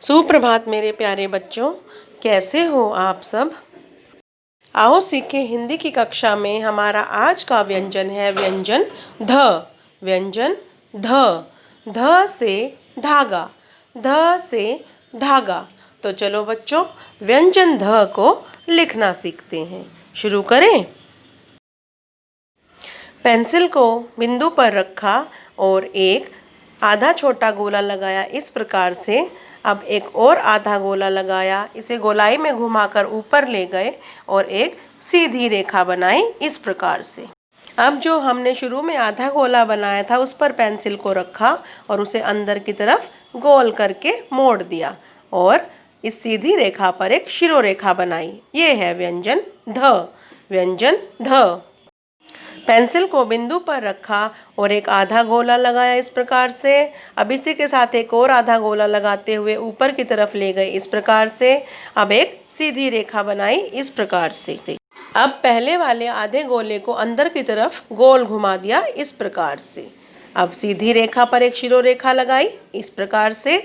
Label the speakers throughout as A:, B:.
A: सुप्रभात मेरे प्यारे बच्चों, कैसे हो आप सब। आओ सीखें हिंदी की कक्षा में। हमारा आज का व्यंजन है व्यंजन ध। व्यंजन ध। ध से धागा। ध से धागा। तो चलो बच्चों, व्यंजन ध को लिखना सीखते हैं। शुरू करें। पेंसिल को बिंदु पर रखा और एक आधा छोटा गोला लगाया इस प्रकार से। अब एक और आधा गोला लगाया, इसे गोलाई में घुमाकर ऊपर ले गए और एक सीधी रेखा बनाई इस प्रकार से। अब जो हमने शुरू में आधा गोला बनाया था उस पर पेंसिल को रखा और उसे अंदर की तरफ गोल करके मोड़ दिया और इस सीधी रेखा पर एक शिरोरेखा बनाई। ये है व्यंजन ध। व्यंजन ध। पेंसिल को बिंदु पर रखा और एक आधा गोला लगाया इस प्रकार से। अब इसी के साथ एक और आधा गोला लगाते हुए ऊपर की तरफ ले गए इस प्रकार से। अब एक सीधी रेखा बनाई इस प्रकार से। अब पहले वाले आधे गोले को अंदर की तरफ गोल घुमा दिया इस प्रकार से। अब सीधी रेखा पर एक शिरोरेखा लगाई इस प्रकार से।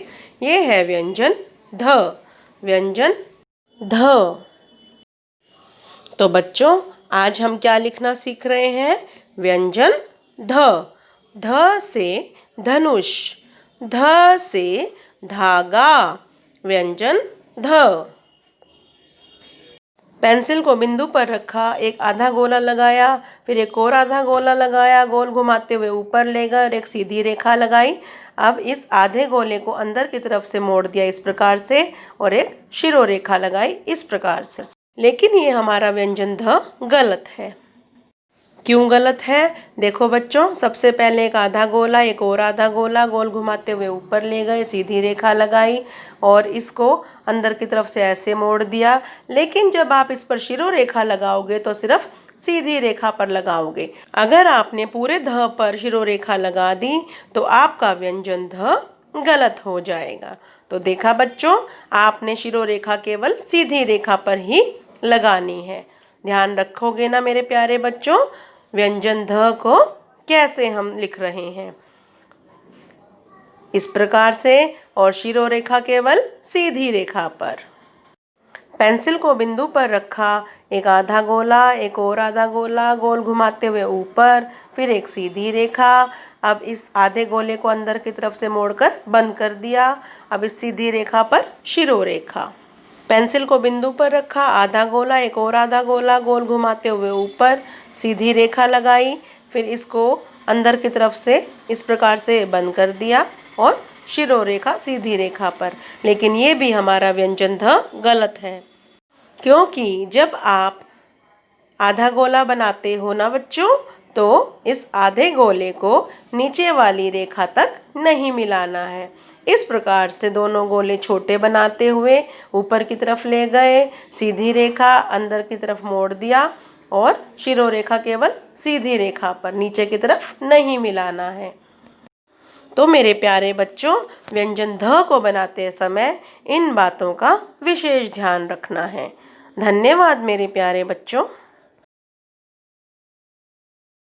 A: ये है व्यंजन ध। व्यंजन ध। तो बच्चों, आज हम क्या लिखना सीख रहे हैं? व्यंजन ध। ध से धनुष। ध से धागा। व्यंजन ध। पेंसिल को बिंदु पर रखा, एक आधा गोला लगाया, फिर एक और आधा गोला लगाया, गोल घुमाते हुए ऊपर ले गए और एक सीधी रेखा लगाई। अब इस आधे गोले को अंदर की तरफ से मोड़ दिया इस प्रकार से और एक शिरोरेखा लगाई इस प्रकार से। लेकिन ये हमारा व्यंजन ध गलत है। क्यों गलत है? देखो बच्चों, सबसे पहले एक आधा गोला, एक और आधा गोला, गोल घुमाते हुए ऊपर ले गए, सीधी रेखा लगाई और इसको अंदर की तरफ से ऐसे मोड़ दिया। लेकिन जब आप इस पर शिरोरेखा लगाओगे तो सिर्फ सीधी रेखा पर लगाओगे। अगर आपने पूरे ध पर शिरोरेखा लगा दी तो आपका व्यंजन ध गलत हो जाएगा। तो देखा बच्चों, आपने शिरोरेखा केवल सीधी रेखा पर ही लगानी है। ध्यान रखोगे ना मेरे प्यारे बच्चों, व्यंजन ध को कैसे हम लिख रहे हैं? इस प्रकार से, और शिरोरेखा केवल सीधी रेखा पर। पेंसिल को बिंदु पर रखा, एक आधा गोला, एक और आधा गोला, गोल घुमाते हुए ऊपर, फिर एक सीधी रेखा। अब इस आधे गोले को अंदर की तरफ से मोड़कर बंद कर दिया। अब इस सीधी रेखा पर शिरोरेखा। पेंसिल को बिंदु पर रखा, आधा गोला, एक और आधा गोला, गोल घुमाते हुए ऊपर, सीधी रेखा लगाई, फिर इसको अंदर की तरफ से इस प्रकार से बंद कर दिया और शिरोरेखा सीधी रेखा पर। लेकिन ये भी हमारा व्यंजन ध गलत है, क्योंकि जब आप आधा गोला बनाते हो ना बच्चों, तो इस आधे गोले को नीचे वाली रेखा तक नहीं मिलाना है। इस प्रकार से दोनों गोले छोटे बनाते हुए ऊपर की तरफ ले गए, सीधी रेखा अंदर की तरफ मोड़ दिया और शिरोरेखा केवल सीधी रेखा पर, नीचे की तरफ नहीं मिलाना है। तो मेरे प्यारे बच्चों, व्यंजन ध को बनाते समय इन बातों का विशेष ध्यान रखना है। धन्यवाद मेरे प्यारे बच्चों।